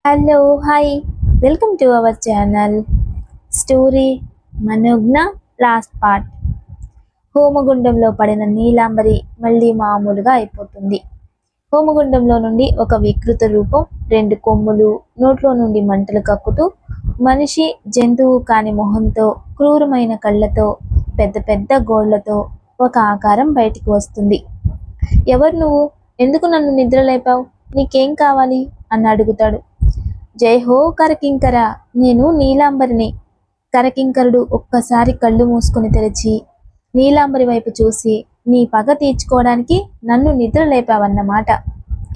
Hello, hi, welcome to our channel. Story Manojna last part. హోమగుండంలో పడిన నీలాంబరి మళ్ళీ మామూలుగా అయిపోతుంది. హోమగుండంలో నుండి ఒక వికృత రూపం, రెండు కొమ్ములు, నోట్లో నుండి మంటలు కక్కుతూ, మనిషి జంతువు కాని మొహంతో, క్రూరమైన కళ్ళతో, పెద్ద పెద్ద గోళ్లతో ఒక ఆకారం బయటికి వస్తుంది. ఎవరు నువ్వు? ఎందుకు నన్ను నిద్రలేపావు? నీకేం కావాలి అని అడుగుతాడు. జై హో కరకింకర, నేను నీలాంబరిని. కరకింకరుడు ఒక్కసారి కళ్ళు మూసుకుని తెరిచి నీలాంబరి వైపు చూసి, నీ పగ తీర్చుకోవడానికి నన్ను నిద్ర లేపావన్నమాట.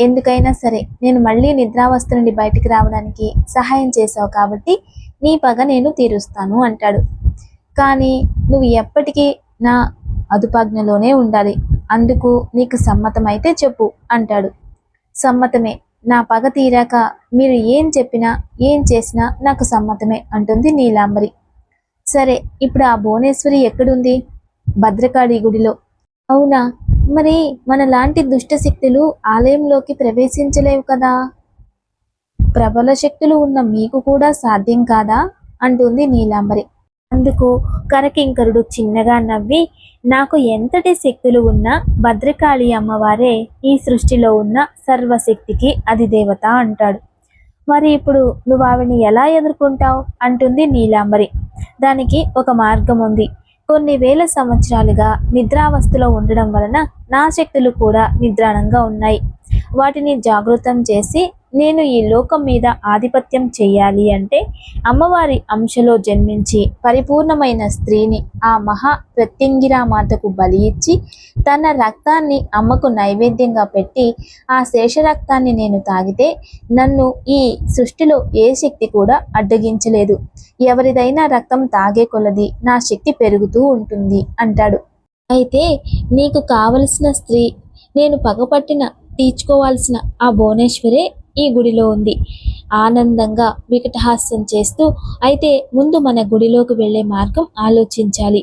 ఎందుకైనా సరే నేను మళ్ళీ నిద్రావస్థ నుండి బయటికి రావడానికి సహాయం చేశావు కాబట్టి నీ పగ నేను తీరుస్తాను అంటాడు. కానీ నువ్వు ఎప్పటికీ నా అదుపాజ్ఞలోనే ఉండాలి. అందుకు నీకు సమ్మతమైతే చెప్పు అంటాడు. సమ్మతమే. నా పగ తీరాక మీరు ఏం చెప్పినా ఏం చేసినా నాకు సమ్మతమే అంటుంది నీలాంబరి. సరే, ఇప్పుడు ఆ భువనేశ్వరి ఎక్కడుంది? భద్రకాళి గుడిలో. అవునా? మరి మనలాంటి దుష్టశక్తులు ఆలయంలోకి ప్రవేశించలేవు కదా? ప్రబల శక్తులు ఉన్న మీకు కూడా సాధ్యం కాదా అంటుంది నీలాంబరి. అందుకు కరకింకరుడు చిన్నగా నవ్వి, నాకు ఎంతటి శక్తులు ఉన్నా భద్రకాళి అమ్మవారే ఈ సృష్టిలో ఉన్న సర్వశక్తికి అధిదేవత అంటాడు. మరి ఇప్పుడు నువ్వు ఆవిడని ఎలా ఎదుర్కొంటావు అంటుంది నీలాంబరి. దానికి ఒక మార్గం ఉంది. కొన్ని వేల సంవత్సరాలుగా నిద్రావస్థలో ఉండడం వలన నా శక్తులు కూడా నిద్రాణంగా ఉన్నాయి. వాటిని జాగృతం చేసి నేను ఈ లోకం మీద ఆధిపత్యం చెయ్యాలి అంటే అమ్మవారి అంశలో జన్మించి పరిపూర్ణమైన స్త్రీని ఆ మహా ప్రత్యంగిరామాతకు బలి ఇచ్చి తన రక్తాన్ని అమ్మకు నైవేద్యంగా పెట్టి ఆ శేష రక్తాన్ని నేను తాగితే నన్ను ఈ సృష్టిలో ఏ శక్తి కూడా అడ్డగించలేదు. ఎవరిదైనా రక్తం తాగే కొలది నా శక్తి పెరుగుతూ ఉంటుంది అంటాడు. అయితే నీకు కావలసిన స్త్రీ, నేను పగపట్టిన తీర్చుకోవాల్సిన ఆ భువనేశ్వరే ఈ గుడిలో ఉంది. ఆనందంగా వికటహాస్యం చేస్తూ, అయితే ముందు మన గుడిలోకి వెళ్ళే మార్గం ఆలోచించాలి.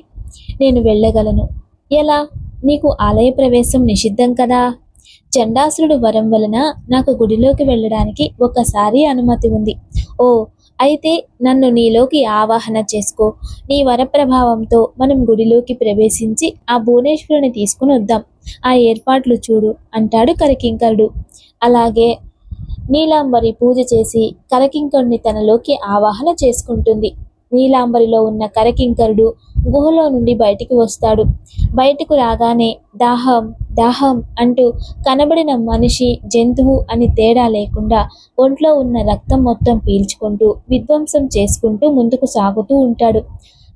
నేను వెళ్ళగలను. ఎలా? నీకు ఆలయ ప్రవేశం నిషిద్ధం కదా. చండాసురుడు వరం వలన నాకు గుడిలోకి వెళ్ళడానికి ఒకసారి అనుమతి ఉంది. ఓ, అయితే నన్ను నీలోకి ఆవాహన చేసుకో. నీ వరప్రభావంతో మనం గుడిలోకి ప్రవేశించి ఆ భువనేశ్వరుని తీసుకుని వద్దాం. ఆ ఏర్పాట్లు చూడు అంటాడు కరకింకరుడు. అలాగే నీలాంబరి పూజ చేసి కరకింకరుని తనలోకి ఆవాహన చేసుకుంటుంది. నీలాంబరిలో ఉన్న కరకింకరుడు గుహలో నుండి బయటికి వస్తాడు. బయటకు రాగానే దాహం దాహం అంటూ కనబడిన మనిషి జంతువు అని తేడా లేకుండా ఒంట్లో ఉన్న రక్తం మొత్తం పీల్చుకుంటూ విధ్వంసం చేసుకుంటూ ముందుకు సాగుతూ ఉంటాడు.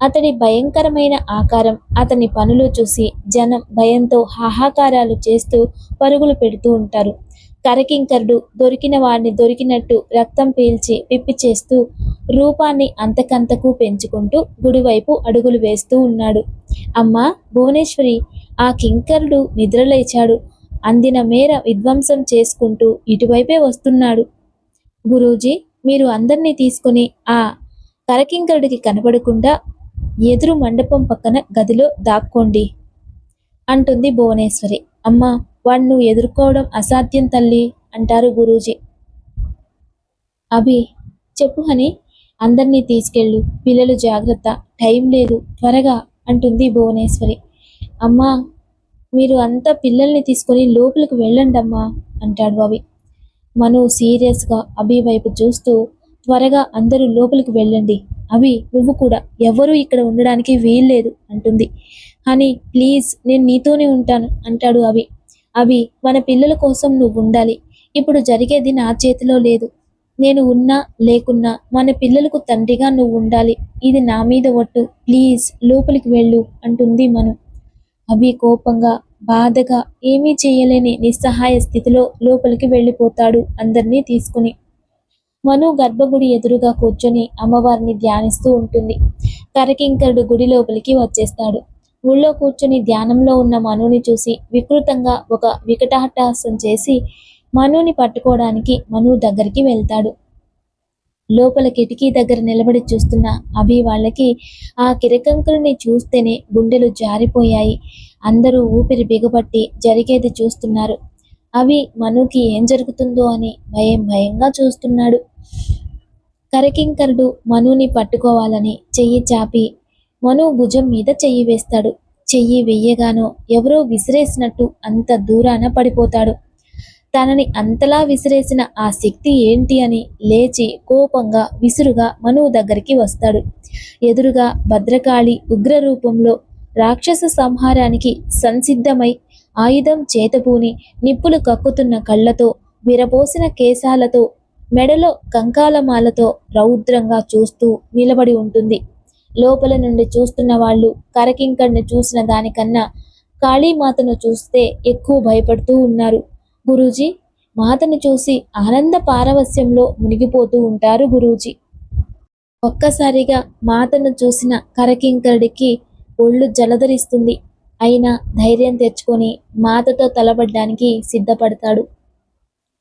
అతడి భయంకరమైన ఆకారం, అతని పనులు చూసి జనం భయంతో హాహాకారాలు చేస్తూ పరుగులు పెడుతూ ఉంటారు. కరకింకరుడు దొరికిన వాడిని దొరికినట్టు రక్తం పీల్చి పిప్పి చేస్తూ రూపాన్ని అంతకంతకు పెంచుకుంటూ గుడివైపు అడుగులు వేస్తూ ఉన్నాడు. అమ్మా భువనేశ్వరి, ఆ కింకరుడు నిద్రలేచాడు. అందిన మేర విధ్వంసం చేసుకుంటూ ఇటువైపే వస్తున్నాడు. గురూజీ, మీరు అందరినీ తీసుకుని ఆ కరకింకరుడికి కనపడకుండా ఎదురు మండపం పక్కన గదిలో దాక్కోండి అంటుంది భువనేశ్వరి. అమ్మా, వాణ్ణు ఎదుర్కోవడం అసాధ్యం తల్లి అంటారు గురూజీ. అభి, చెప్పు హని, అందరినీ తీసుకెళ్ళు. పిల్లలు జాగ్రత్త, టైం లేదు, త్వరగా అంటుంది భువనేశ్వరి. అమ్మా, మీరు అంతా పిల్లల్ని తీసుకొని లోపలికి వెళ్ళండి అమ్మా అంటాడు అభి. మను సీరియస్గా అభి వైపు చూస్తూ, త్వరగా అందరూ లోపలికి వెళ్ళండి. అభి, నువ్వు కూడా, ఎవరూ ఇక్కడ ఉండడానికి వీల్లేదు అంటుంది. హనీ ప్లీజ్, నేను నీతోనే ఉంటాను అంటాడు అభి. అభి, మన పిల్లల కోసం నువ్వు ఉండాలి. ఇప్పుడు జరిగేది నా చేతిలో లేదు. నేను ఉన్నా లేకున్నా మన పిల్లలకు తండ్రిగా నువ్వు ఉండాలి. ఇది నా మీద ఒట్టు. ప్లీజ్ లోపలికి వెళ్ళు అంటుంది మను. అభి కోపంగా బాధగా ఏమీ చేయలేని నిస్సహాయ స్థితిలో లోపలికి వెళ్ళిపోతాడు అందరినీ తీసుకుని. మను గర్భగుడి ఎదురుగా కూర్చొని అమ్మవారిని ధ్యానిస్తూ ఉంటుంది. కరకింకరుడు గుడి లోపలికి వచ్చేస్తాడు. ఊళ్ళో కూర్చొని ధ్యానంలో ఉన్న మనుని చూసి వికృతంగా ఒక వికటాట్టహాసం చేసి మనుని పట్టుకోవడానికి మను దగ్గరికి వెళ్తాడు. లోపల కిటికీ దగ్గర నిలబడి చూస్తున్న అభి వాళ్ళకి ఆ కిరకంకుడిని చూస్తేనే గుండెలు జారిపోయాయి. అందరూ ఊపిరి బిగపట్టి జరిగేది చూస్తున్నారు. అవి మనుకి ఏం జరుగుతుందో అని భయంగా చూస్తున్నాడు. కరకింకరుడు మనుని పట్టుకోవాలని చెయ్యి చాపి మను భుజం మీద చెయ్యి వేస్తాడు. చెయ్యి వెయ్యగానో ఎవరో విసిరేసినట్టు అంత దూరాన పడిపోతాడు. తనని అంతలా విసిరేసిన ఆ శక్తి ఏంటి అని లేచి కోపంగా విసురుగా మనువు దగ్గరికి వస్తాడు. ఎదురుగా భద్రకాళి ఉగ్ర రూపంలో రాక్షస సంహారానికి సంసిద్ధమై ఆయుధం చేతపూని నిప్పులు కక్కుతున్న కళ్ళతో విరపోసిన కేశాలతో మెడలో కంకాలమాలతో రౌద్రంగా చూస్తూ నిలబడి ఉంటుంది. లోపల నుండి చూస్తున్న వాళ్ళు కరకింకర్ని చూసిన దానికన్నా కాళీమాతను చూస్తే ఎక్కువ భయపడుతూ ఉన్నారు. గురూజీ, మాతను చూసి ఆనంద పారవస్యంలో మునిగిపోతూ ఉంటారు గురూజీ. ఒక్కసారిగా మాతను చూసిన కరకింకరుడికి ఒళ్ళు జలధరిస్తుంది. అయినా ధైర్యం తెచ్చుకొని మాతతో తలబడ్డానికి సిద్ధపడతాడు.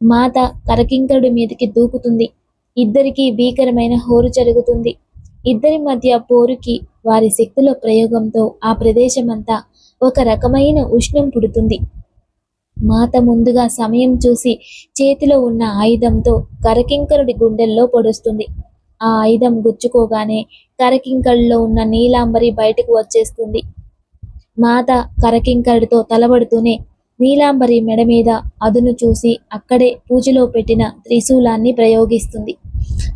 మాత కరకింకరుడి మీదకి దూకుతుంది. ఇద్దరికీ భీకరమైన హోరు జరుగుతుంది. ఇద్దరి మధ్య పోరుకి వారి శక్తుల ప్రయోగంతో ఆ ప్రదేశమంతా ఒక రకమైన ఉష్ణం పుడుతుంది. మాత ముందుగా సమయం చూసి చేతిలో ఉన్న ఆయుధంతో కరకింకరుడి గుండెల్లో పొడుస్తుంది. ఆ ఆయుధం గుచ్చుకోగానే కరకింకరుడిలో ఉన్న నీలాంబరి బయటకు వచ్చేస్తుంది. మాత కరకింకరుడితో తలబడుతూనే నీలాంబరి మెడ మీద అదును చూసి అక్కడే పూజలో పెట్టిన త్రిశూలాన్ని ప్రయోగిస్తుంది.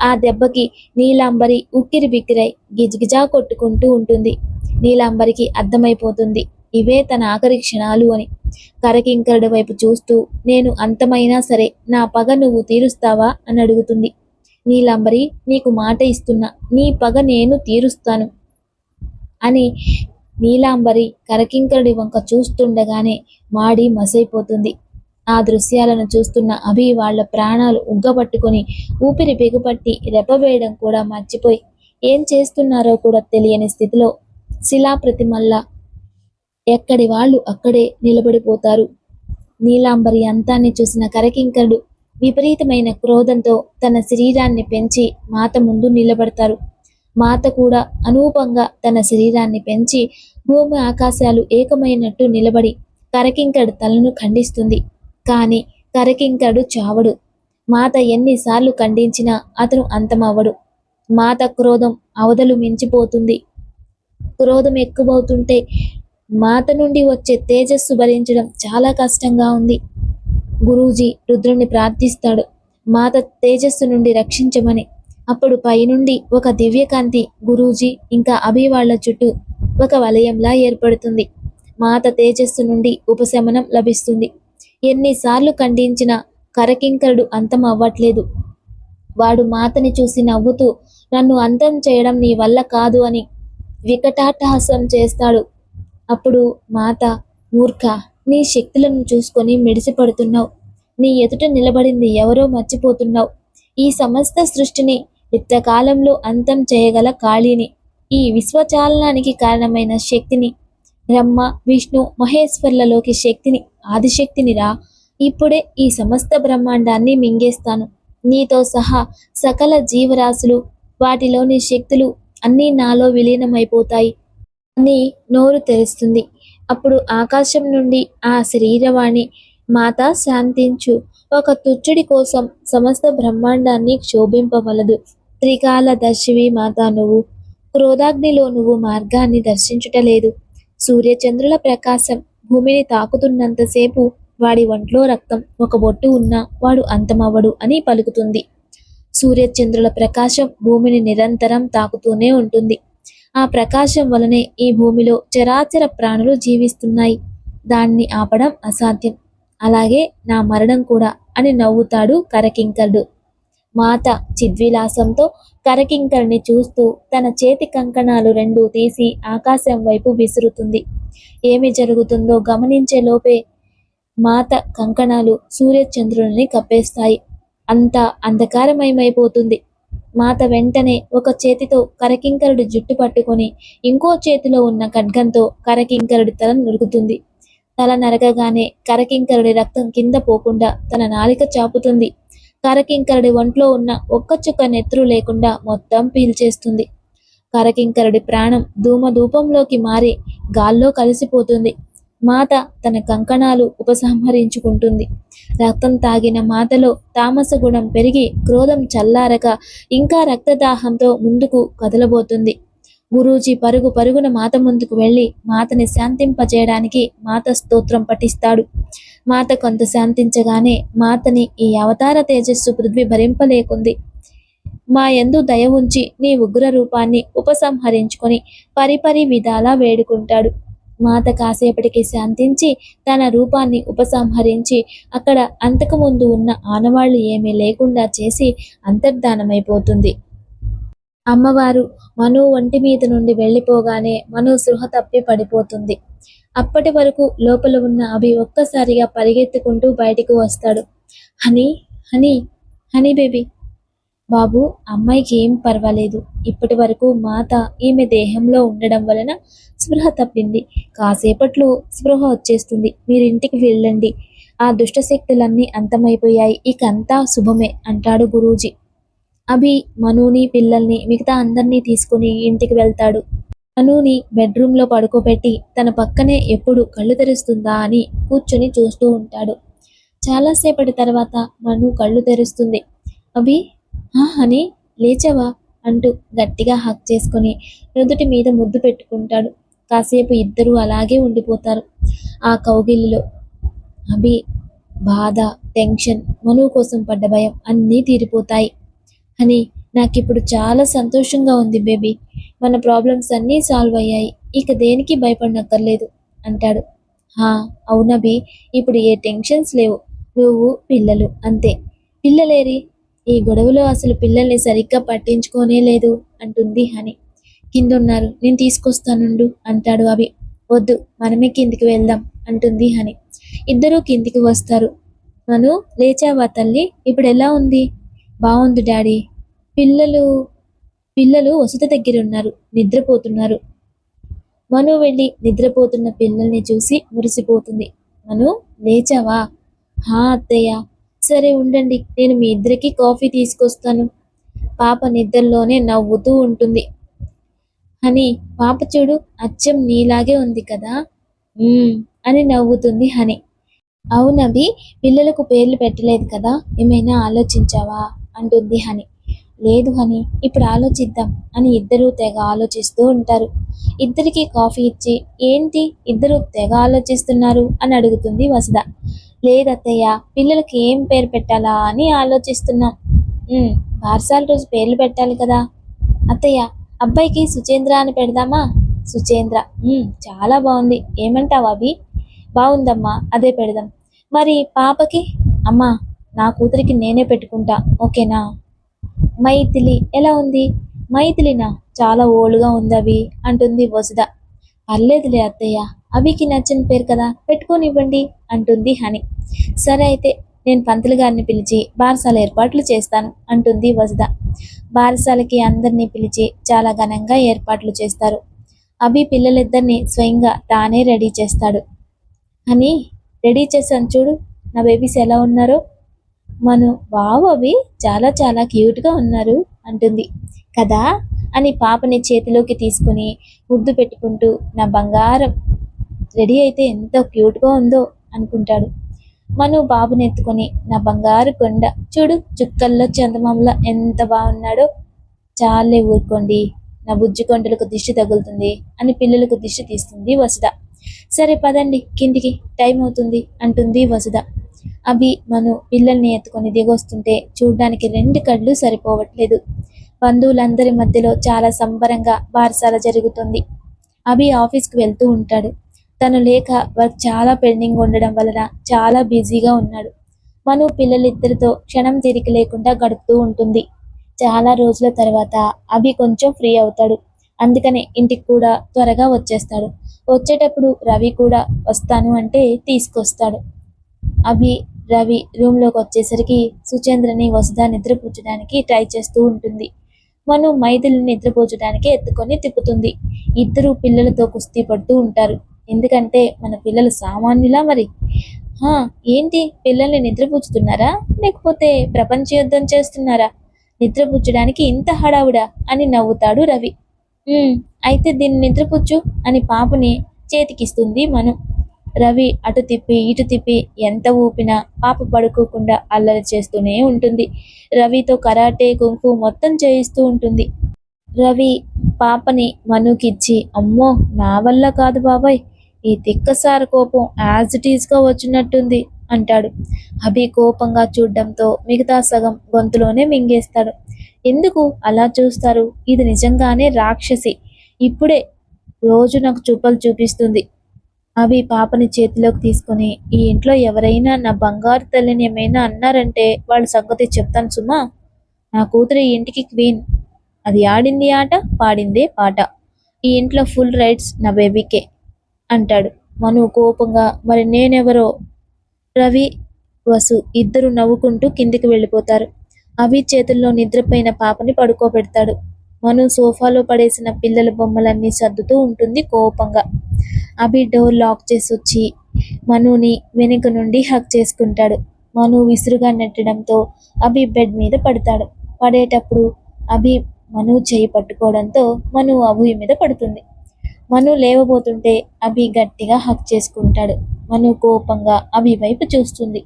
ఆ దెబ్బకి నీలాంబరి ఉక్కిరి బిక్కిరై గిజగిజా కొట్టుకుంటూ ఉంటుంది. నీలాంబరికి అర్థమైపోతుంది ఇవే తన ఆఖరి క్షణాలు అని. కరకింకరుడి వైపు చూస్తూ, నేను అంతమైనా సరే నా పగ నువ్వు తీరుస్తావా అని అడుగుతుంది. నీలాంబరి, నీకు మాట ఇస్తున్నా, నీ పగ నేను తీరుస్తాను అని నీలాంబరి కరకింకరుడి వంక చూస్తుండగానే మాడి మసైపోతుంది. ఆ దృశ్యాలను చూస్తున్న అభి వాళ్ల ప్రాణాలు ఉగ్గపట్టుకొని ఊపిరి బిగుపట్టి రెపవేయడం కూడా మర్చిపోయి ఏం చేస్తున్నారో కూడా తెలియని స్థితిలో శిలాప్రతిమల్లా ఎక్కడి వాళ్ళు అక్కడే నిలబడిపోతారు. నీలాంబరి అంతాన్ని చూసిన కరకింకరుడు విపరీతమైన క్రోధంతో తన శరీరాన్ని పెంచి మాత ముందు నిలబడతారు. మాత కూడా అనూపంగా తన శరీరాన్ని పెంచి భూమి ఆకాశాలు ఏకమైనట్టు నిలబడి కరకింకరుడు తలను ఖండిస్తుంది. కానీ కరకింకరుడు చావడు. మాత ఎన్నిసార్లు ఖండించినా అతను అంతమవ్వడు. మాత క్రోధం అవధులు మించిపోతుంది. క్రోధం ఎక్కువవుతుంటే మాత నుండి వచ్చే తేజస్సు భరించడం చాలా కష్టంగా ఉంది. గురూజీ రుద్రుణ్ణి ప్రార్థిస్తాడు మాత తేజస్సు నుండి రక్షించమని. అప్పుడు పైనుండి ఒక దివ్యకాంతి గురూజీ ఇంకా అభి వాళ్ల చుట్టూ ఒక వలయంలా ఏర్పడుతుంది. మాత తేజస్సు నుండి ఉపశమనం లభిస్తుంది. ఎన్నిసార్లు ఖండించినా కరకింకరుడు అంతం అవ్వట్లేదు. వాడు మాతని చూసి నవ్వుతూ, నన్ను అంతం చేయడం నీ వల్ల కాదు అని వికటాట్టహాసం చేస్తాడు. అప్పుడు మాత, మూర్ఖ, నీ శక్తులను చూసుకొని మెడిసిపడుతున్నావు. నీ ఎదుట నిలబడింది ఎవరో మర్చిపోతున్నావు. ఈ సమస్త సృష్టిని యుద్ధకాలంలో అంతం చేయగల కాళీని, ఈ విశ్వచాలనానికి కారణమైన శక్తిని, బ్రహ్మ విష్ణు మహేశ్వర్లలోకి శక్తిని, ఆదిశక్తిని రా. ఇప్పుడే ఈ సమస్త బ్రహ్మాండాన్ని మింగేస్తాను. నీతో సహా సకల జీవరాశులు, వాటిలోని శక్తులు అన్నీ నాలో విలీనమైపోతాయి అని నోరు తెరుస్తుంది. అప్పుడు ఆకాశం నుండి ఆ శరీరవాణి, మాత శాంతించు, ఒక తుచ్చుడి కోసం సమస్త బ్రహ్మాండాన్ని క్షోభింపవలదు. త్రికాల దర్శివి మాత నువ్వు. క్రోధాగ్నిలో నువ్వు మార్గాన్ని దర్శించుటలేదు. సూర్యచంద్రుల ప్రకాశం భూమిని తాకుతున్నంతసేపు వాడి ఒంట్లో రక్తం ఒక బొట్టు ఉన్నా వాడు అంతమవ్వడు అని పలుకుతుంది. సూర్యచంద్రుల ప్రకాశం భూమిని నిరంతరం తాకుతూనే ఉంటుంది. ఆ ప్రకాశం వలనే ఈ భూమిలో చరాచర ప్రాణులు జీవిస్తున్నాయి. దాన్ని ఆపడం అసాధ్యం. అలాగే నా మరణం కూడా అని నవ్వుతాడు కరకింకరుడు. మాత చిద్విలాసంతో కరకింకరుని చూస్తూ తన చేతి కంకణాలు రెండూ తీసి ఆకాశం వైపు విసురుతుంది. ఏమి జరుగుతుందో గమనించే లోపే మాత కంకణాలు సూర్యచంద్రుని కప్పేస్తాయి. అంతా అంధకారమయమైపోతుంది. మాత వెంటనే ఒక చేతితో కరకింకరుడి జుట్టు పట్టుకొని ఇంకో చేతిలో ఉన్న ఖడ్గంతో కరకింకరుడి తల నరుకుతుంది. తల నరకగానే కరకింకరుడి రక్తం కింద పోకుండా తన నాలిక చాపుతుంది. కరకింకరుడి ఒంట్లో ఉన్న ఒక్క చుక్క నెత్తురు లేకుండా మొత్తం పీల్చేస్తుంది. కరకింకరుడి ప్రాణం ధూమధూపంలోకి మారి గాల్లో కలిసిపోతుంది. మాత తన కంకణాలు ఉపసంహరించుకుంటుంది. రక్తం తాగిన మాతలో తామస గుణం పెరిగి క్రోధం చల్లారక ఇంకా రక్తదాహంతో ముందుకు కదలబోతుంది. గురూజీ పరుగు పరుగున మాత ముందుకు వెళ్ళి మాతని శాంతింపజేయడానికి మాత స్తోత్రం పఠిస్తాడు. మాత కొంత శాంతించగానే మాతని ఈ అవతార తేజస్సు పృథ్వీ భరింపలేకుంది. మా యందు దయ ఉంచి నీ ఉగ్ర రూపాన్ని ఉపసంహరించుకొని పరిపరి విధాలా వేడుకుంటాడు. మాత కాసేపటికి శాంతించి తన రూపాన్ని ఉపసంహరించి అక్కడ అంతకుముందు ఉన్న ఆనవాళ్లు ఏమీ లేకుండా చేసి అంతర్ధానమైపోతుంది. అమ్మవారు మను ఒంటి మీద నుండి వెళ్ళిపోగానే మను సృహ తప్పి పడిపోతుంది. అప్పటి వరకు లోపల ఉన్న అభి ఒక్కసారిగా పరిగెత్తుకుంటూ బయటికి వస్తాడు. హనీ హనీ హనీ బేబీ, బాబు, అమ్మాయికి ఏం పర్వాలేదు. ఇప్పటి వరకు మాత ఈమె దేహంలో ఉండడం వలన స్పృహ తప్పింది. కాసేపట్లో స్పృహ వచ్చేస్తుంది. మీరింటికి వెళ్ళండి. ఆ దుష్టశక్తులన్నీ అంతమైపోయాయి. ఇక అంతా శుభమే అంటాడు గురూజీ. అభి మనుని పిల్లల్ని మిగతా అందరినీ తీసుకుని ఇంటికి వెళ్తాడు. మనుని బెడ్రూమ్లో పడుకోబెట్టి తన పక్కనే ఎప్పుడు కళ్ళు తెరుస్తుందా అని కూర్చొని చూస్తూ ఉంటాడు. చాలాసేపటి తర్వాత మను కళ్ళు తెరుస్తుంది. అభి, హనీ, లేచావా అంటూ గట్టిగా హక్ చేసుకొని నుదుటి మీద ముద్దు పెట్టుకుంటాడు. కాసేపు ఇద్దరూ అలాగే ఉండిపోతారు ఆ కౌగిలిలో. అభి బాధ, టెన్షన్, మను కోసం పడ్డ భయం అన్నీ తీరిపోతాయి. అని నాకిప్పుడు చాలా సంతోషంగా ఉంది బేబీ. మన ప్రాబ్లమ్స్ అన్నీ సాల్వ్ అయ్యాయి. ఇక దేనికి భయపడనక్కర్లేదు అంటాడు. అవునభి, ఇప్పుడు ఏ టెన్షన్స్ లేవు. నువ్వు, పిల్లలు అంతే. పిల్లలేరి? ఈ గొడవలో అసలు పిల్లల్ని సరిగ్గా పట్టించుకోనే లేదు అంటుంది హని. కిందున్నారు, నేను తీసుకొస్తానుండు అంటాడు అభి. వద్దు, మనమే కిందికి వెళ్దాం అంటుంది హని. ఇద్దరూ కిందికి వస్తారు. మను, లేచావా తల్లి? ఇప్పుడు ఎలా ఉంది? బాగుంది డాడీ. పిల్లలు పిల్లలు వసతి దగ్గర ఉన్నారు, నిద్రపోతున్నారు. మను వెళ్ళి నిద్రపోతున్న పిల్లల్ని చూసి మురిసిపోతుంది. మను, లేచావా? అత్తయ్య. సరే ఉండండి, నేను మీ ఇద్దరికి కాఫీ తీసుకొస్తాను. పాప నిద్రలోనే నవ్వుతూ ఉంటుంది. హని, పాప చూడు, అచ్చం నీలాగే ఉంది కదా అని నవ్వుతుంది హని. అవునవి, పిల్లలకు పేర్లు పెట్టలేదు కదా, ఏమైనా ఆలోచించావా అంటుంది హని. లేదు హని, ఇప్పుడు ఆలోచిద్దాం అని ఇద్దరూ తెగ ఆలోచిస్తూ ఉంటారు. ఇద్దరికి కాఫీ ఇచ్చి, ఏంటి ఇద్దరు తెగ ఆలోచిస్తున్నారు అని అడుగుతుంది వసుధ. లేదత్తయ్య, పిల్లలకి ఏం పేరు పెట్టాలా అని ఆలోచిస్తున్నాం. బారసాల రోజు పేర్లు పెట్టాలి కదా. అత్తయ్య, అబ్బాయికి సుచేంద్ర అని పెడదామా? సుచేంద్ర, చాలా బాగుంది. ఏమంటావు అభి? బాగుందమ్మా, అదే పెడదాం. మరి పాపకి? అమ్మా, నా కూతురికి నేనే పెట్టుకుంటా, ఓకేనా? మైథిలి ఎలా ఉంది? మైథిలినా? చాలా ఓల్డ్గా ఉంది అవి అంటుంది వసుధ. పర్లేదులే అత్తయ్య, అభికి నచ్చిన పేరు కదా, పెట్టుకోనివ్వండి అంటుంది హని. సరే అయితే నేను పంతులు గారిని పిలిచి బారసాల ఏర్పాట్లు చేస్తాను అంటుంది వసుధ. బారసాలకి అందరినీ పిలిచి చాలా ఘనంగా ఏర్పాట్లు చేస్తారు. అభి పిల్లలిద్దరినీ స్వయంగా తానే రెడీ చేస్తాడు. అని రెడీ చేశాను చూడు, నా బేబీస్ ఎలా ఉన్నారో. మను, వావ్ అవి చాలా చాలా క్యూట్గా ఉన్నారు అంటుంది. కదా అని పాపని చేతిలోకి తీసుకుని ముద్దు పెట్టుకుంటూ, నా బంగారం రెడీ అయితే ఎంత క్యూట్గా ఉందో అనుకుంటాడు. మను బాబుని ఎత్తుకొని, నా బంగారు కొండ చూడు, చుక్కల్లో చందమామలో ఎంత బాగున్నాడో. చాలే ఊరుకోండి, నా బుజ్జి కొండలకు దిష్టి తగులుతుంది అని పిల్లలకు దిష్టి తీస్తుంది వసుధ. సరే పదండి కిందికి, టైం అవుతుంది అంటుంది వసుధ. అభి మను పిల్లల్ని ఎత్తుకొని దిగొస్తుంటే చూడ్డానికి రెండు కళ్ళు సరిపోవట్లేదు. బంధువులందరి మధ్యలో చాలా సంబరంగా బారసాల జరుగుతుంది. అభి ఆఫీస్కి వెళ్తూ ఉంటాడు. తను లేక వర్క్ చాలా పెండింగ్ ఉండడం వలన చాలా బిజీగా ఉన్నాడు. మను పిల్లలిద్దరితో క్షణం తీరిక లేకుండా గడుపుతూ ఉంటుంది. చాలా రోజుల తర్వాత అభి కొంచెం ఫ్రీ అవుతాడు. అందుకనే ఇంటికి కూడా త్వరగా వచ్చేస్తాడు. వచ్చేటప్పుడు రవి కూడా వస్తాను అంటే తీసుకొస్తాడు. అభి రవి రూమ్లోకి వచ్చేసరికి సుచేంద్రని వసుధ నిద్రపుచ్చడానికి ట్రై చేస్తూ ఉంటుంది. మను మైథిలిని నిద్రపోచడానికి ఎత్తుకొని తిప్పుతుంది. ఇద్దరు పిల్లలతో కుస్తీ పడుతూ ఉంటారు. ఎందుకంటే మన పిల్లలు సామాన్యులా మరి. ఏంటి, పిల్లల్ని నిద్రపుచ్చుతున్నారా లేకపోతే ప్రపంచ యుద్ధం చేస్తున్నారా? నిద్రపుచ్చడానికి ఇంత హడావుడా అని నవ్వుతాడు రవి. అయితే దీన్ని నిద్రపుచ్చు అని పాపని చేతికిస్తుంది మను. రవి అటు తిప్పి ఇటు తిప్పి ఎంత ఊపినా పాప పడుకోకుండా అల్లరి చేస్తూనే ఉంటుంది. రవితో కరాటే కుంఫు మొత్తం చేయిస్తూ ఉంటుంది. రవి పాపని మనుకిచ్చి, అమ్మో నా వల్ల కాదు బాబాయ్, ఈ తిక్కసారి కోపం యాజ్ ఇట్ ఈస్గా వచ్చినట్టుంది అంటాడు. అభి కోపంగా చూడ్డంతో మిగతా సగం గొంతులోనే మింగేస్తాడు. ఎందుకు అలా చూస్తారు? ఇది నిజంగానే రాక్షసి. ఇప్పుడే రోజు నాకు చుక్కలు చూపిస్తుంది. అభి పాపని చేతిలోకి తీసుకుని, ఈ ఇంట్లో ఎవరైనా నా బంగారు తల్లిని ఏమైనా అన్నారంటే వాళ్ళ సంగతి చెప్తాను సుమా. నా కూతురు ఈ ఇంటికి క్వీన్. అది ఆడింది ఆట, పాడిందే పాట. ఈ ఇంట్లో ఫుల్ రైట్స్ నా బేబీకే అంటాడు. మను కోపంగా, మరి నేనెవరో? రవి, వసు ఇద్దరు నవ్వుకుంటూ కిందికి వెళ్ళిపోతారు. అభి చేతుల్లో నిద్రపోయిన పాపని పడుకోబెడతాడు. మను సోఫాలో పడేసిన పిల్లల బొమ్మలన్నీ సర్దుతూ ఉంటుంది కోపంగా. అభి డోర్ లాక్ చేసి వచ్చి మనుని వెనుక నుండి హక్ చేసుకుంటాడు. మను విసురుగా నెట్టడంతో అభి బెడ్ మీద పడతాడు. పడేటప్పుడు అభి మను చేయి పట్టుకోవడంతో మను అభి మీద పడుతుంది. మను లేవబోతుంటే అభి గట్టిగా హక్ చేసుకుంటాడు. మను కోపంగా అభి వైపు చూస్తుంది.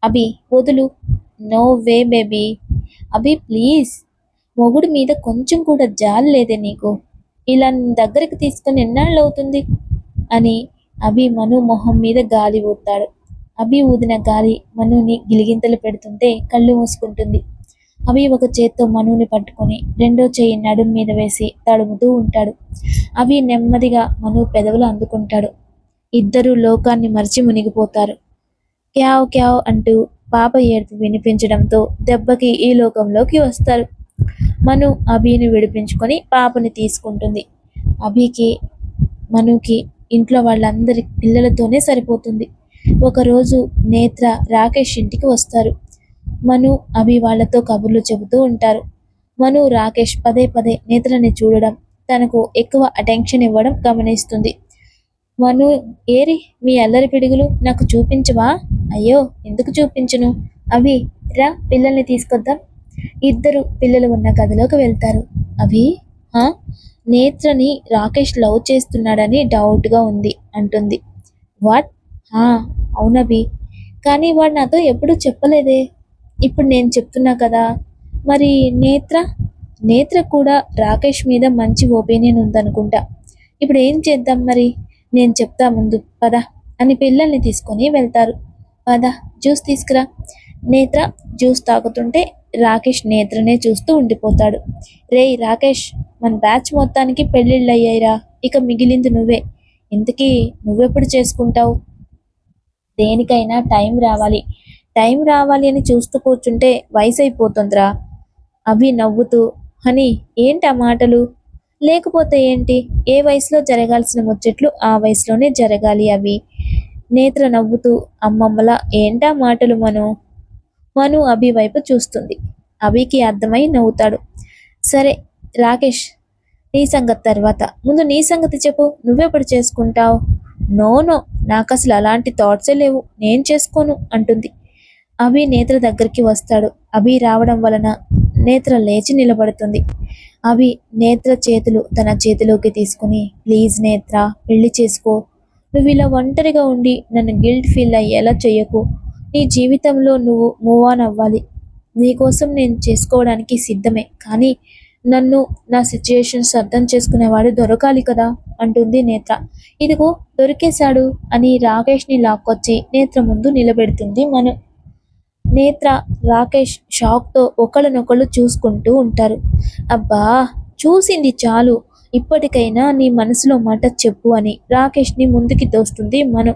అభి వదులు. No way baby. Abhi please. మొగుడు మీద కొంచెం కూడా జాలి లేదే నీకు? ఇలా దగ్గరికి తీసుకొని ఎన్నాళ్ళు అవుతుంది అని అభి మను మొహం మీద గాలి ఊతాడు. అభి ఊదిన గాలి మనుని గిలిగింతలు పెడుతుంటే కళ్ళు మూసుకుంటుంది. అభి ఒక చేత్తో మనుని పట్టుకొని రెండో చెయ్యి నడుం మీద వేసి తడుముతూ ఉంటాడు. అభి నెమ్మదిగా మను పెదవులు అందుకుంటాడు. ఇద్దరూ లోకాన్ని మరిచి మునిగిపోతారు. క్యావ్ క్యావ్ అంటూ పాప ఏడుపు వినిపించడంతో దెబ్బకి ఈ లోకంలోకి వస్తారు. మను అభిని విడిపించుకొని పాపని తీసుకుంటుంది. అభికి మనుకి ఇంట్లో వాళ్ళందరి పిల్లలతోనే సరిపోతుంది. ఒకరోజు నేత్ర రాకేష్ ఇంటికి వస్తారు. మను అభి వాళ్లతో కబుర్లు చెబుతూ ఉంటారు. మను రాకేష్ పదే పదే నేత్రని చూడడం, తనకు ఎక్కువ అటెన్షన్ ఇవ్వడం గమనిస్తుంది. మను, ఏరి మీ అల్లరి పిడుగులు నాకు చూపించవా? అయ్యో ఎందుకు చూపించును? అభి రా, పిల్లల్ని తీసుకొద్దాం. ఇద్దరు పిల్లలు ఉన్న గదిలోకి వెళ్తారు. అభి, నేత్రని రాకేష్ లవ్ చేస్తున్నాడని డౌట్గా ఉంది అంటుంది. వాట్? అవునభి, కానీ వాడు నాతో ఎప్పుడూ చెప్పలేదే. ఇప్పుడు నేను చెప్తున్నా కదా. మరి నేత్ర కూడా రాకేష్ మీద మంచి ఒపీనియన్ ఉందనుకుంటా. ఇప్పుడు ఏం చేద్దాం మరి? నేను చెప్తా ముందు పద అని పిల్లల్ని తీసుకొని వెళ్తారు. పద, జ్యూస్ తీసుకురా. నేత్ర జ్యూస్ తాగుతుంటే రాకేష్ నేత్రనే చూస్తూ ఉండిపోతాడు. రేయ్ రాకేష్, మన బ్యాచ్ మొత్తానికి పెళ్ళిళ్ళు అయ్యాయిరా, ఇక మిగిలింది నువ్వే. ఇంతకీ నువ్వెప్పుడు చేసుకుంటావు? దేనికైనా టైం రావాలి అని చూస్తూ కూర్చుంటే వయసు అయిపోతుందిరా. అభి నవ్వుతూ, హనీ ఏంటి ఆ మాటలు? లేకపోతే ఏంటి? ఏ వయసులో జరగాల్సిన ముచ్చట్లు ఆ వయసులోనే జరగాలి అవి. నేత్ర నవ్వుతూ, అమ్మమ్మలా ఏంటా మాటలు మను అభి వైపు చూస్తుంది. అభికి అర్థమై నవ్వుతాడు. సరే రాకేష్, నీ సంగతి తర్వాత, ముందు నీ సంగతి చెప్పు. నువ్వెప్పుడు చేసుకుంటావు? నో, నాకు అసలు అలాంటి థాట్సే లేవు, నేను చేసుకోను అంటుంది. అభి నేత్ర దగ్గరికి వస్తాడు. అభి రావడం వలన నేత్ర లేచి నిలబడుతుంది. అభి నేత్ర చేతులు తన చేతిలోకి తీసుకుని, ప్లీజ్ నేత్ర, పెళ్లి చేసుకో. నువ్వు ఇలా ఒంటరిగా ఉండి నన్ను గిల్ట్ ఫీల్ అయ్యేలా చెయ్యకు. నీ జీవితంలో నువ్వు మూవ్ ఆన్ అవ్వాలి. నీకోసం నేను చేసుకోవడానికి సిద్ధమే, కానీ నన్ను, నా సిచ్యుయేషన్స్ అర్థం చేసుకునేవాడు దొరకాలి కదా అంటుంది నేత్ర. ఇదిగో దొరికేశాడు అని రాకేష్ని లాక్కొచ్చి నేత్ర ముందు నిలబెడుతుంది మను. నేత్ర, రాకేష్ షాక్తో ఒకళ్ళనొకళ్ళు చూసుకుంటూ ఉంటారు. అబ్బా, చూసింది చాలు, ఇప్పటికైనా నీ మనసులో మాట చెప్పు అని రాకేష్ని ముందుకి తోస్తుంది మను.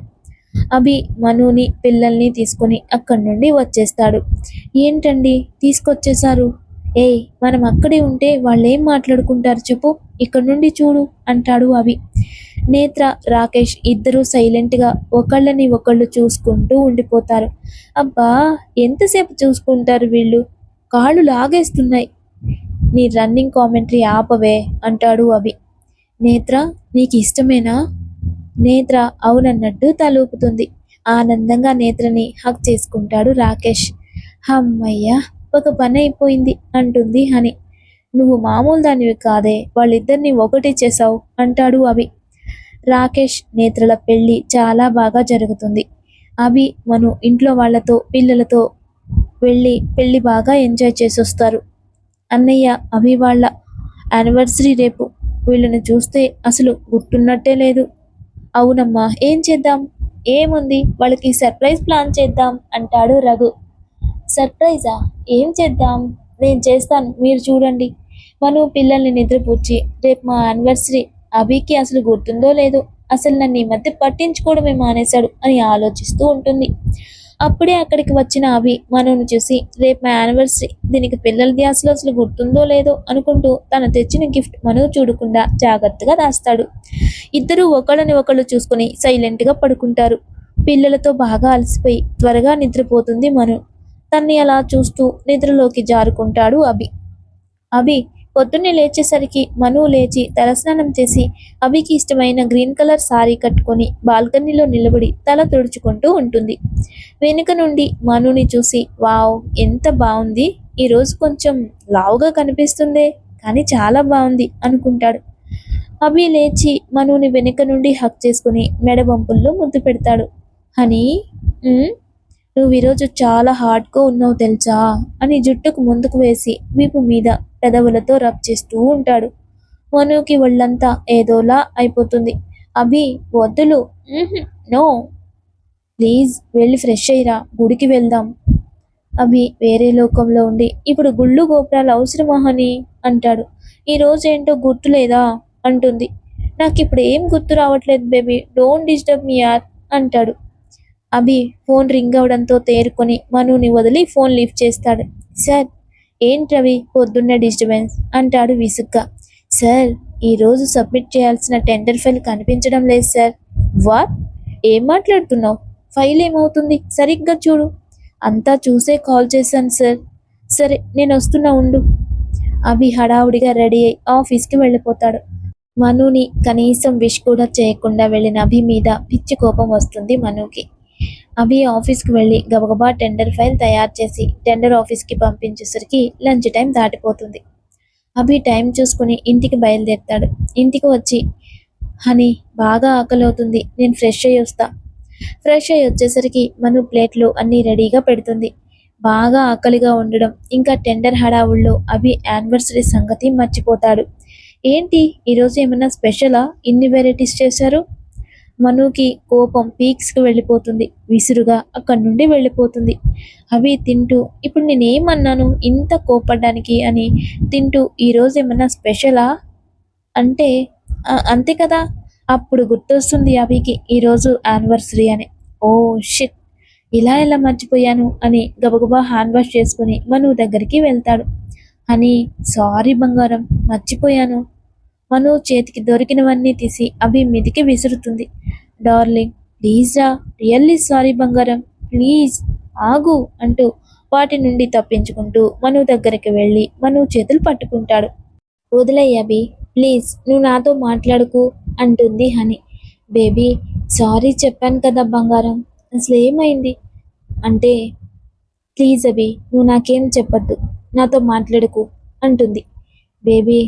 అభి మనుని పిల్లల్ని తీసుకొని అక్కడి నుండి వచ్చేస్తాడు. ఏంటండి తీసుకొచ్చేశారు? ఏయ్, మనం అక్కడే ఉంటే వాళ్ళు ఏం మాట్లాడుకుంటారు చెప్పు, ఇక్కడ నుండి చూడు అంటాడు అభి. నేత్ర, రాకేష్ ఇద్దరూ సైలెంట్గా ఒకళ్ళని ఒకళ్ళు చూసుకుంటూ ఉండిపోతారు. అబ్బా, ఎంతసేపు చూసుకుంటారు వీళ్ళు, కాళ్ళు లాగేస్తున్నాయి. నీ రన్నింగ్ కామెంటరీ ఆపవే అంటాడు అభి. నేత్ర, నీకు ఇష్టమేనా? నేత్ర అవునన్నట్టు తలూపుతుంది. ఆనందంగా నేత్రని హక్ చేసుకుంటాడు రాకేష్. అమ్మయ్యా, ఒక పని అయిపోయింది అంటుంది హని. నువ్వు మామూలు దానివి కాదే, వాళ్ళిద్దరిని ఒకటి చేసావు అంటాడు అభి. రాకేష్ నేత్రల పెళ్లి చాలా బాగా జరుగుతుంది. అభి మను ఇంట్లో వాళ్ళతో పిల్లలతో వెళ్ళి పెళ్లి బాగా ఎంజాయ్ చేసొస్తారు. అన్నయ్య అభి వాళ్ళ యానివర్సరీ రేపు. వీళ్ళని చూస్తే అసలు గుర్తున్నట్టే లేదు. అవునమ్మా, ఏం చేద్దాం? ఏముంది, వాళ్ళకి సర్ప్రైజ్ ప్లాన్ చేద్దాం అంటాడు రఘు. సర్ప్రైజా? ఏం చేద్దాం? నేను చేస్తాను, మీరు చూడండి. మను పిల్లల్ని నిద్రపుచ్చి, రేపు మా యానివర్సరీ, అభికి అసలు గుర్తుందో లేదో, అసలు నన్ను ఈ మధ్య పట్టించుకోవడమే మానేశాడు అని ఆలోచిస్తూ ఉంటుంది. అప్పుడే అక్కడికి వచ్చిన అభి మనుని చూసి, రేపు మా యానివర్సరీ, దీనికి పిల్లల ధ్యాసలో అసలు గుర్తుందో లేదో అనుకుంటూ తను తెచ్చిన గిఫ్ట్ మను చూడకుండా జాగ్రత్తగా దాస్తాడు. ఇద్దరూ ఒకళ్ళని ఒకళ్ళు చూసుకుని సైలెంట్గా పడుకుంటారు. పిల్లలతో బాగా అలసిపోయి త్వరగా నిద్రపోతుంది మను. తన్ని అలా చూస్తూ నిద్రలోకి జారుకుంటాడు అభి. అభి పొద్దున్నే లేచేసరికి మను లేచి తలస్నానం చేసి అభికి ఇష్టమైన గ్రీన్ కలర్ సారీ కట్టుకొని బాల్కనీలో నిలబడి తల తుడుచుకుంటూ ఉంటుంది. వెనుక నుండి మనుని చూసి, వావ్ ఎంత బాగుంది, ఈరోజు కొంచెం లావుగా కనిపిస్తుందే, కానీ చాలా బాగుంది అనుకుంటాడు. అభి లేచి మనుని వెనుక నుండి హక్ చేసుకుని మెడబంపుల్లో ముద్దు పెడతాడు. హనీ, నువ్వు ఈరోజు చాలా హార్డ్గా ఉన్నావు తెలుసా అని జుట్టుకు ముందుకు వేసి వీపు మీద పెదవులతో రబ్ చేస్తూ ఉంటాడు. మనుకి ఒళ్ళంతా ఏదోలా అయిపోతుంది. అభి వద్దులు, నో ప్లీజ్, వెళ్ళి ఫ్రెష్ అయ్యిరా, గుడికి వెళ్దాం. అభి వేరే లోకంలో ఉండి, ఇప్పుడు గుళ్ళు గోపురాలు అవసరమా హనీ అంటాడు. ఈ రోజు ఏంటో గుర్తు లేదా అంటుంది. నాకు ఇప్పుడు ఏం గుర్తు రావట్లేదు బేబీ, డోంట్ డిస్టర్బ్ మీ యార్ అంటాడు. అభి ఫోన్ రింగ్ అవడంతో తేరుకొని మనుని వదిలి ఫోన్ లిఫ్ట్ చేస్తాడు. సార్, ఏంట్రవి పొద్దున్నే డిస్టర్బెన్స్ అంటాడు విసుగ్గా. సార్, ఈరోజు సబ్మిట్ చేయాల్సిన టెండర్ ఫైల్ కనిపించడం లేదు సార్. వాట్? ఏం మాట్లాడుతున్నావు? ఫైల్ ఏమవుతుంది, సరిగ్గా చూడు. అంతా చూసే కాల్ చేశాను సార్. సరే, నేను వస్తున్నా ఉండు. అభి హడావుడిగా రెడీ అయి ఆఫీస్కి వెళ్ళిపోతాడు. మనుని కనీసం విష్ కూడా చేయకుండా వెళ్ళిన అభి మీద పిచ్చి కోపం వస్తుంది మనుకి. అభి ఆఫీస్కి వెళ్ళి గబగబా టెండర్ ఫైల్ తయారు చేసి టెండర్ ఆఫీస్కి పంపించేసరికి లంచ్ టైం దాటిపోతుంది. అభి టైం చూసుకుని ఇంటికి బయలుదేరుతాడు. ఇంటికి వచ్చి, హనీ బాగా ఆకలి అవుతుంది, నేను ఫ్రెష్ అయ్యి వస్తా. ఫ్రెష్ అయ్యి వచ్చేసరికి మను ప్లేట్లో అన్నీ రెడీగా పెడుతుంది. బాగా ఆకలిగా ఉండడం ఇంకా టెండర్ హడావుల్లో అభి యానివర్సరీ సంగతి మర్చిపోతాడు. ఏంటి ఈరోజు ఏమైనా స్పెషలా, ఇన్ని వెరైటీస్ చేశారు? మనుకి కోపం పీక్స్కి వెళ్ళిపోతుంది. విసురుగా అక్కడి నుండి వెళ్ళిపోతుంది. అవి తింటూ, ఇప్పుడు నేనేమన్నాను ఇంత కోపడ్డానికి అని తింటూ, ఈరోజు ఏమన్నా స్పెషలా అంటే అంతే కదా. అప్పుడు గుర్తొస్తుంది అభికి ఈరోజు యానివర్సరీ అని. ఓ షిట్, ఇలా ఎలా మర్చిపోయాను అని గబగబా హ్యాండ్ వాష్ చేసుకుని మను దగ్గరికి వెళ్తాడు. అని, సారీ బంగారం, మర్చిపోయాను. మను చేతికి దొరికినవన్నీ తీసి అభి మీదికి విసురుతుంది. డార్లింగ్ ప్లీజ్ రా, రియల్లీ సారీ బంగారం, ప్లీజ్ ఆగు అంటూ వాటి నుండి తప్పించుకుంటూ మను దగ్గరికి వెళ్ళి మను చేతులు పట్టుకుంటాడు. వదిలేయ్ అభి, ప్లీజ్ నువ్వు నాతో మాట్లాడుకు అంటుంది హని. బేబీ సారీ చెప్పాను కదా బంగారం, అసలు ఏమైంది అంటే, ప్లీజ్ అభి నువ్వు నాకేం చెప్పద్దు, నాతో మాట్లాడుకు అంటుంది. Baby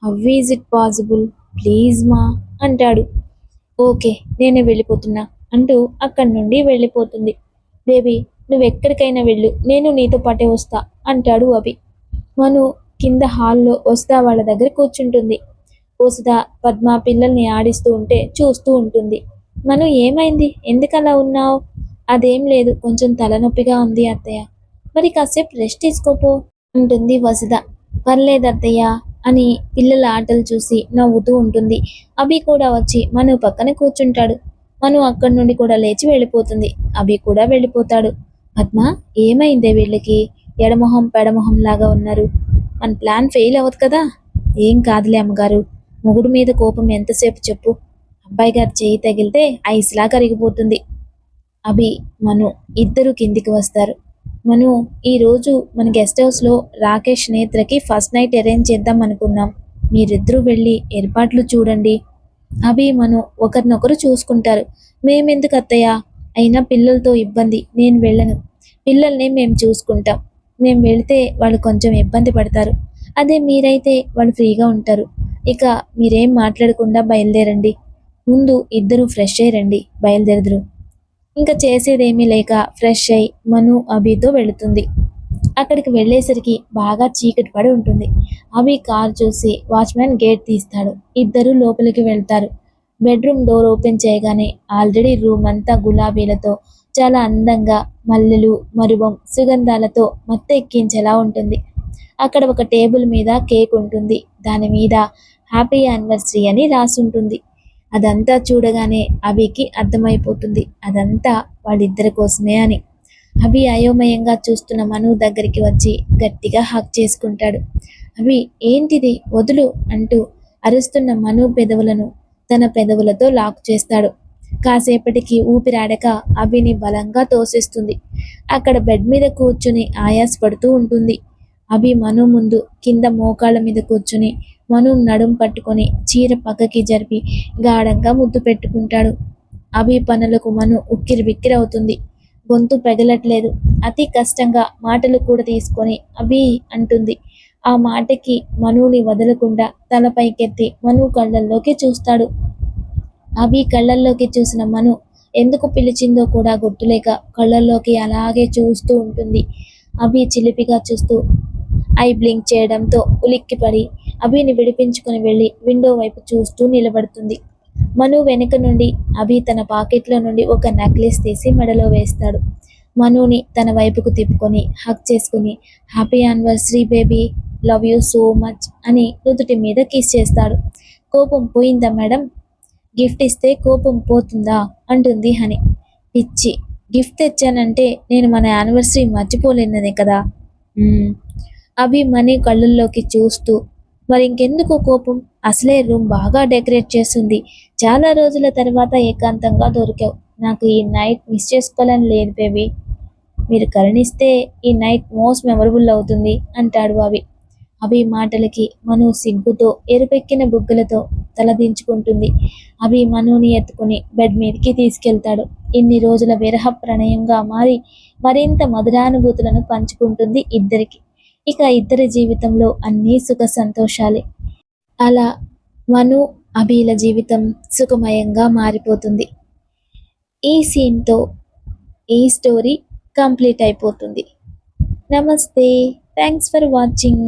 how is it possible, please మా అంటాడు. ఓకే నేనే వెళ్ళిపోతున్నా అంటూ అక్కడి నుండి వెళ్ళిపోతుంది. బేబీ నువ్వెక్కడికైనా వెళ్ళు, నేను నీతో పాటే వస్తా అంటాడు అభి. మను కింద హాల్లో వసుధ వాళ్ళ దగ్గర కూర్చుంటుంది. వసుధ పద్మ పిల్లల్ని ఆడిస్తూ ఉంటే చూస్తూ ఉంటుంది. మను ఏమైంది, ఎందుకలా ఉన్నావు? అదేం లేదు, కొంచెం తలనొప్పిగా ఉంది అత్తయ్య. మరి కాసేపు రెస్ట్ తీసుకోపో అంటుంది వసుధ. పర్లేదు అత్తయ్య అని పిల్లల ఆటలు చూసి నవ్వుతూ ఉంటుంది. అభి కూడా వచ్చి మను పక్కన కూర్చుంటాడు. మను అక్కడి నుండి కూడా లేచి వెళ్ళిపోతుంది. అభి కూడా వెళ్ళిపోతాడు. పద్మ ఏమైందే వీళ్ళకి, ఎడమొహం పెడమొహం లాగా ఉన్నారు, మన ప్లాన్ ఫెయిల్ అవ్వదు కదా? ఏం కాదులే అమ్మగారు, మొగుడు మీద కోపం ఎంతసేపు చెప్పు, అబ్బాయి గారు చేయి తగిలితే ఐస్లా కరిగిపోతుంది. అభి మను ఇద్దరు కిందికి వస్తారు. మను, ఈరోజు మన గెస్ట్ హౌస్లో రాకేష్ నేత్రకి ఫస్ట్ నైట్ అరేంజ్ చేద్దాం అనుకున్నాం, మీరిద్దరూ వెళ్ళి ఏర్పాట్లు చూడండి. అభి మను ఒకరినొకరు చూసుకుంటారు. మేమెందుకు అత్తయ్య, అయినా పిల్లలతో ఇబ్బంది, నేను వెళ్ళను, పిల్లల్ని మేము చూసుకుంటాం, మేము వెళితే వాళ్ళు కొంచెం ఇబ్బంది పడతారు, అదే మీరైతే వాళ్ళు ఫ్రీగా ఉంటారు. ఇక మీరేం మాట్లాడకుండా బయలుదేరండి. ముందు ఇద్దరు ఫ్రెష్ అయ్యి రండి, బయలుదేరదురు. ఇంకా చేసేదేమీ లేక ఫ్రెష్ అయి మను అభితో వెళుతుంది. అక్కడికి వెళ్ళేసరికి బాగా చీకటి పడి ఉంటుంది. అభి కార్ చూసి వాచ్‌మ్యాన్ గేట్ తీస్తాడు. ఇద్దరూ లోపలికి వెళ్తారు. బెడ్‌రూమ్ డోర్ ఓపెన్ చేయగానే ఆల్రెడీ రూమ్ అంతా గులాబీలతో చాలా అందంగా, మల్లెలు, మరువం, సుగంధాలతో మత్తెక్కించేలా ఉంటుంది. అక్కడ ఒక టేబుల్ మీద కేక్ ఉంటుంది. దాని మీద హ్యాపీ యానివర్సరీ అని రాసుంటుంది. అదంతా చూడగానే అభికి అర్థమైపోతుంది అదంతా వాళ్ళిద్దరి కోసమే అని. అభి అయోమయంగా చూస్తున్న మను దగ్గరికి వచ్చి గట్టిగా హగ్ చేసుకుంటాడు. అభి, ఏంటిది, వదులు అంటూ అరుస్తున్న మను పెదవులను తన పెదవులతో లాక్ చేస్తాడు. కాసేపటికి ఊపిరాడక అభిని బలంగా తోసేస్తుంది. అక్కడ బెడ్ మీద కూర్చుని ఆయాసపడుతూ ఉంటుంది. అభి మను ముందు కింద మోకాళ్ళ మీద కూర్చుని మను నడుం పట్టుకొని చీర పక్కకి జరిపి గాఢంగా ముద్దు పెట్టుకుంటాడు. అభి పనులకు మను ఉక్కిరిబిక్కిరవుతుంది. గొంతు పెగలట్లేదు. అతి కష్టంగా మాటలు కూడా తీసుకొని అభి అంటుంది. ఆ మాటకి మనుని వదలకుండా తల పైకెత్తి మను కళ్ళల్లోకి చూస్తాడు. అభి కళ్ళల్లోకి చూసిన మను ఎందుకు పిలిచిందో కూడా గుర్తులేక కళ్ళల్లోకి అలాగే చూస్తూ ఉంటుంది. అభి చిలిపిగా చూస్తూ ఐ బ్లింక్ చేయడంతో ఉలిక్కిపడి అభిని విడిపించుకుని వెళ్ళి విండో వైపు చూస్తూ నిలబడుతుంది. మను వెనుక నుండి అభి తన పాకెట్లో నుండి ఒక నెక్లెస్ తీసి మెడలో వేస్తాడు. మనుని తన వైపుకు తిప్పుకొని హగ్ చేసుకుని happy anniversary baby, love you so much అని నుదుటి మీద కిస్ చేస్తాడు. కోపం పోయిందా మేడం? గిఫ్ట్ ఇస్తే కోపం పోతుందా అంటుంది హని. పిచ్చి, గిఫ్ట్ తెచ్చానంటే నేను మన యానివర్సరీ మర్చిపోలేనదే కదా. అభి మనీ కళ్ళల్లోకి చూస్తూ మరింకెందుకు కోపం, అసలే రూమ్ బాగా డెకరేట్ చేస్తుంది. చాలా రోజుల తర్వాత ఏకాంతంగా దొరికావు. నాకు ఈ నైట్ మిస్ చేసుకోవాలని లేదు బేబీ. మీరు కరుణిస్తే ఈ నైట్ మోస్ట్ మెమరబుల్ అవుతుంది అంటాడు అభి. అభి మాటలకి మను సిగ్గుతో ఎరుపెక్కిన బుగ్గలతో తలదించుకుంటుంది. అభి మనుని ఎత్తుకుని బెడ్ మీదకి తీసుకెళ్తాడు. ఇన్ని రోజుల విరహ ప్రణయంగా మారి మరింత మధురానుభూతులను పంచుకుంటుంది ఇద్దరికి. ఇక ఇద్దరి జీవితంలో అన్నీ సుఖ సంతోషాలే. అలా మను అభిల జీవితం సుఖమయంగా మారిపోతుంది. ఈ సీన్తో ఈ స్టోరీ కంప్లీట్ అయిపోతుంది. నమస్తే, థ్యాంక్స్ ఫర్ వాచింగ్.